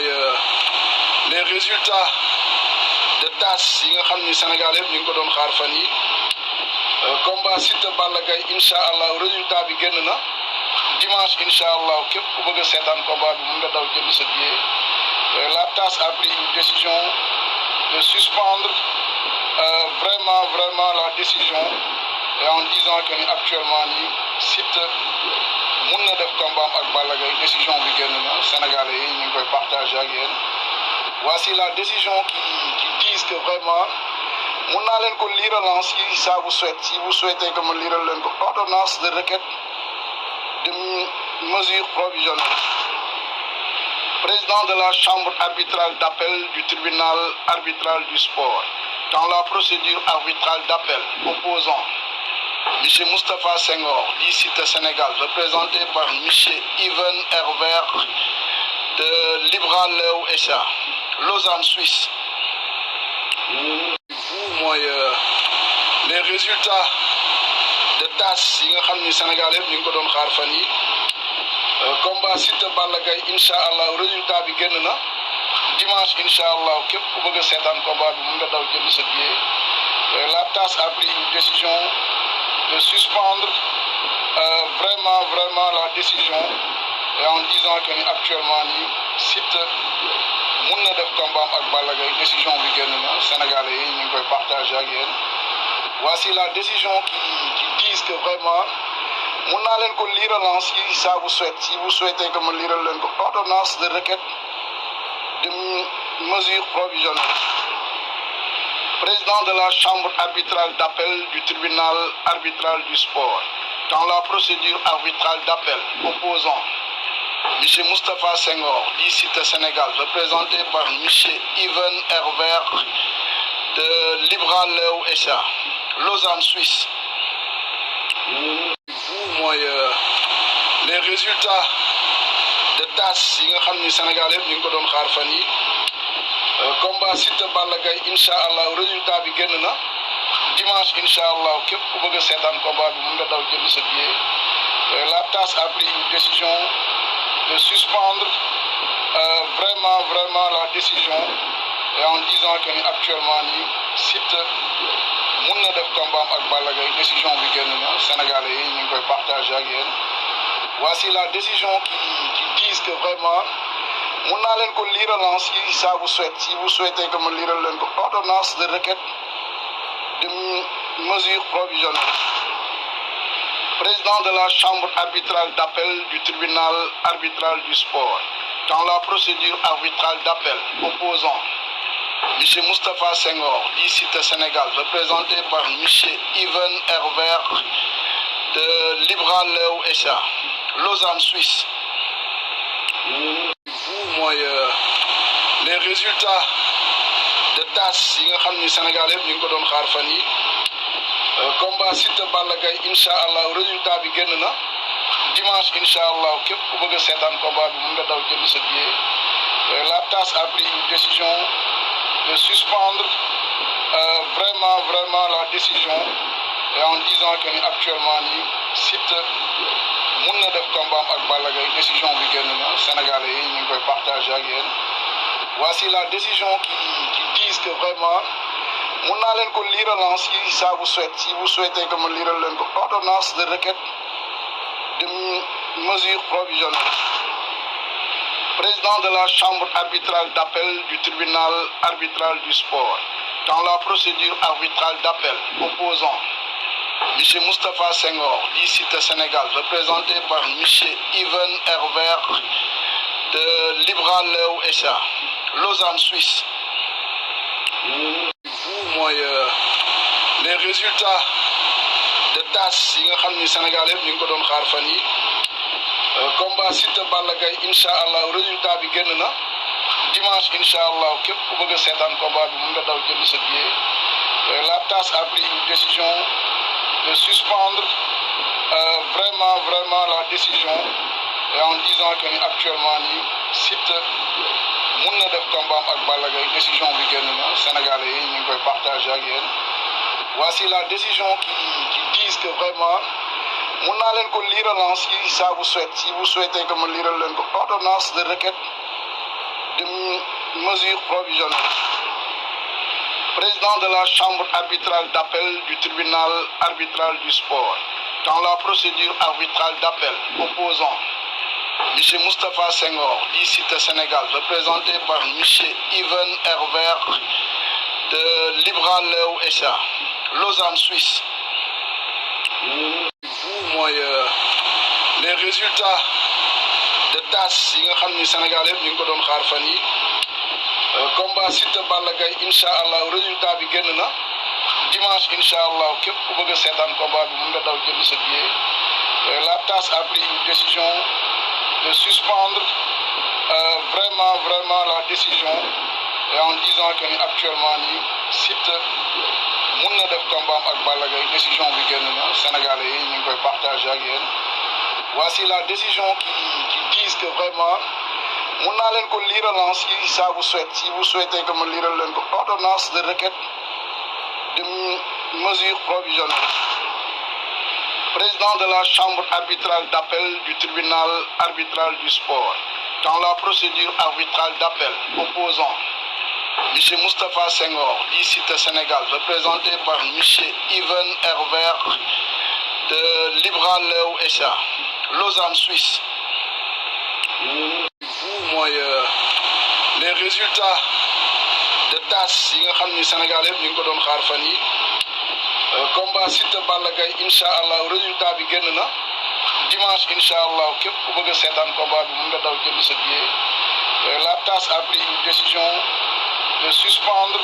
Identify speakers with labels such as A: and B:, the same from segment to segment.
A: les résultats de TAS yi nga xam ni Sénégal yëpp ñu ngi ko doon xaar fan yi combat Siteu Balla Gaye incha allah résultat bi génn na dimanche incha allah képp ku bëgg a seetaan combat bi mun nga daw jënd sa billet. La TAS a pris une décision de suspendre vraiment la décision et en disant que ni actuellement nii Siteu mun na def combat ak Balla Gaye décision bi génn na Sénégalais yi ñu ngi koy partagé ak yéen. Voici la décision qui disent que vraiment mun naa leen ko liiral si ça vous souhaite si vous souhaitez que ma liiral leen ko ordonnance de requête de mesures provisoires. Président de la chambre arbitrale d'appel du tribunal arbitral du sport, dans la procédure arbitrale d'appel opposant M. Moustapha Senghor, dit Siteu Sénégal, représenté par M. Ivan Herbert de Libra Leo SA, Lausanne, Suisse. Les résultats de TAS yi nga xam ni Sénégal yëpp ñu ngi ko doon xaar fan yi combat Siteu Balla Gaye incha allah résultat bi génn na dimanche incha allah képp ku bëgg a seetaan combat bi mun nga daw jënd sa billet. La TAS a pris une décision de suspendre vraiment la décision et en disant que ni actuellement nii Siteu mun na def combat ak Balla Gaye décision bi génn na Sénégalais yi ñu ngi koy partagé ak yéen. Voici la décision qui disent que vraiment mun naa leen ko liiral si ça vous souhaite si vous souhaitez que ma liiral leen ko ordonnance de requête de mesures provisoires. Président de la chambre arbitrale d'appel du tribunal arbitral du sport, dans la procédure arbitrale d'appel opposant M. Moustapha Senghor, dit Siteu Sénégal, représenté par M. Ivan Herbert de Libra Leo SA, Lausanne, Suisse. Les résultats de TAS yi nga xam ni Sénégal yëpp ñu ngi ko doon xaar fan yi combat Siteu Balla Gaye incha allah résultat bi génn na dimanche incha allah képp ku bëgg a seetaan combat bi mun nga daw jënd sa billet. La TAS a pris une décision de suspendre vraiment la décision et en disant que ni actuellement nii Siteu mun na def combat ak Balla Gaye décision bi génn na Sénégalais yi ñu ngi koy partagé ak yéen. Voici la décision qui disent que vraiment mun naa leen ko liiral si ça vous souhaite si vous souhaitez que ma liiral leen ko ordonnance de requête de mesures provisoires. Président de la chambre arbitrale d'appel du tribunal arbitral du sport, dans la procédure arbitrale d'appel opposant M. Moustapha Senghor, dit Siteu Sénégal, représenté par M. Ivan Herbert de Libra Leo SA, Lausanne, Suisse. Les résultats de TAS yi nga xam ni Sénégal yëpp ñu ngi ko doon xaar fan yi combat Siteu Balla Gaye incha allah résultat bi génn na dimanche incha allah képp ku bëgg a seetaan combat bi mun nga daw jënd sa billet. La TAS a pris une décision de suspendre vraiment la décision et en disant que ni actuellement nii Siteu mun na def combat ak Balla Gaye décision bi génn na Sénégalais yi ñu ngi koy partagé ak yéen. Voici la décision qui disent que vraiment mun naa leen ko liiral si ça vous souhaite si vous souhaitez que ma liiral leen ko ordonnance de requête de mesures provisoires. Président de la chambre arbitrale d'appel du tribunal arbitral du sport, dans la procédure arbitrale d'appel opposant M. Moustapha Senghor, dit Siteu Sénégal, représenté par M. Ivan Herbert de Libra Leo SA, Lausanne, Suisse. Les résultats de TAS yi nga xam ni Sénégal yëpp ñu ngi ko doon xaar fan yi combat Siteu Balla Gaye incha allah résultat bi génn na dimanche incha allah képp ku bëgg a seetaan combat bi mun nga daw jënd sa billet. La TAS a pris une décision de suspendre vraiment la décision et en disant que ni actuellement nii Siteu mun na def combat ak Balla Gaye décision bi génn na Sénégalais yi ñu ngi koy partagé ak yéen. Voici la décision qui disent que vraiment mun naa leen ko liiral si ça vous souhaite si vous souhaitez que ma liiral leen ko ordonnance de requête de mesures provisoires. Président de la Chambre arbitrale d'appel du tribunal arbitral du sport. Dans la procédure arbitrale d'appel opposant M. Moustapha Senghor, dit Cité Sénégal, représenté par M. Ivan Herbert de Libra Léo SA, Lausanne, Suisse. Les résultats de TAS yi nga xam ni Sénégal yëpp ñu ngi ko doon xaar fan yi combat Siteu Balla Gaye incha allah résultat bi génn na dimanche incha allah képp ku bëgg a seetaan combat bi mun nga daw jënd sa billet. La TAS a pris une décision de suspendre vraiment la décision et en disant que ni actuellement nii Siteu mun na def combat ak Balla Gaye décision bi génn na Sénégalais yi ñu ngi koy partagé ak yéen. Voici la décision qui disent que vraiment mun naa leen ko liiral si ça vous souhaite, si vous souhaitez que ma liiral leen ko ordonnance de requête de mesures provisoires. Président de la Chambre arbitrale d'appel du tribunal arbitral du sport. Dans la procédure arbitrale d'appel opposant M. Moustapha Senghor, dit Cité Sénégal, représenté par M. Ivan Herbert de Libra Léo SA, Lausanne, Suisse. Les résultats de TAS yi nga xam ni Sénégal yëpp ñu ngi ko doon xaar fan yi combat Siteu Balla Gaye incha allah résultat bi génn na dimanche incha allah képp ku bëgg a seetaan combat bi mun nga daw jënd sa billet. La TAS a pris une décision de suspendre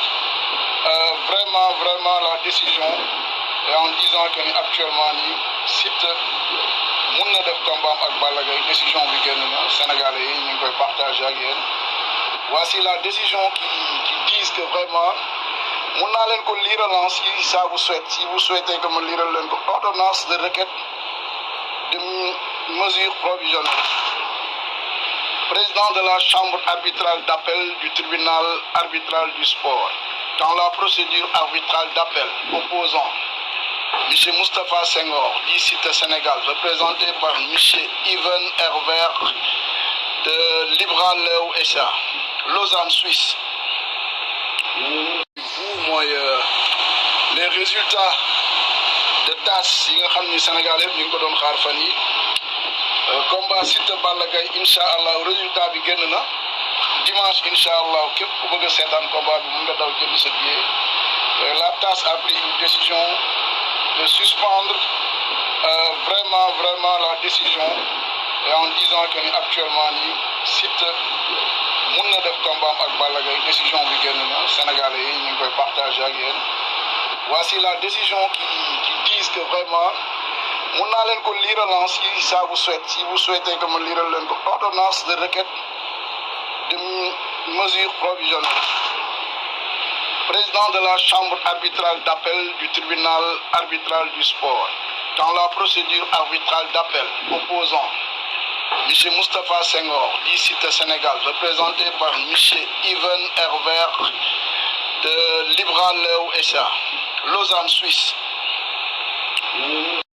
A: vraiment la décision et en disant que ni actuellement nii Siteu mun na def combat ak Balla Gaye décision bi génn na Sénégalais yi ñu ngi koy partagé ak yéen. Voici la décision qui disent que vraiment mun naa leen ko liiral si ça vous souhaite, si vous souhaitez que ma liiral leen ko ordonnance de requête de mesures provisoires. Président de la Chambre arbitrale d'appel du tribunal arbitral du sport. Dans la procédure arbitrale d'appel opposant M. Moustapha Senghor, dit Cité Sénégal, représenté par M. Ivan Herbert de Libra Léo SA, Lausanne, Suisse. Les résultats de TAS yi nga xam ni Sénégal yëpp ñu ngi ko doon xaar fan yi combat Siteu Balla Gaye incha allah résultat bi génn na dimanche incha allah képp ku bëgg a seetaan combat bi mun nga daw jënd sa billet. La TAS a pris une décision de suspendre vraiment la décision et en disant que ni actuellement nii Siteu mun na def combat ak Balla Gaye décision bi génn na Sénégalais yi ñu ngi koy partagé ak yéen. Voici la décision qui disent que vraiment mun naa leen ko liiral si ça vous souhaite, si vous souhaitez que ma liiral leen ko ordonnance de requête de mesures provisoires. Président de la Chambre arbitrale d'appel du tribunal arbitral du sport. Dans la procédure arbitrale d'appel opposant M. Moustapha Senghor, dit Cité Sénégal, représenté par M. Ivan Herbert de Libra Léo SA, Lausanne, Suisse.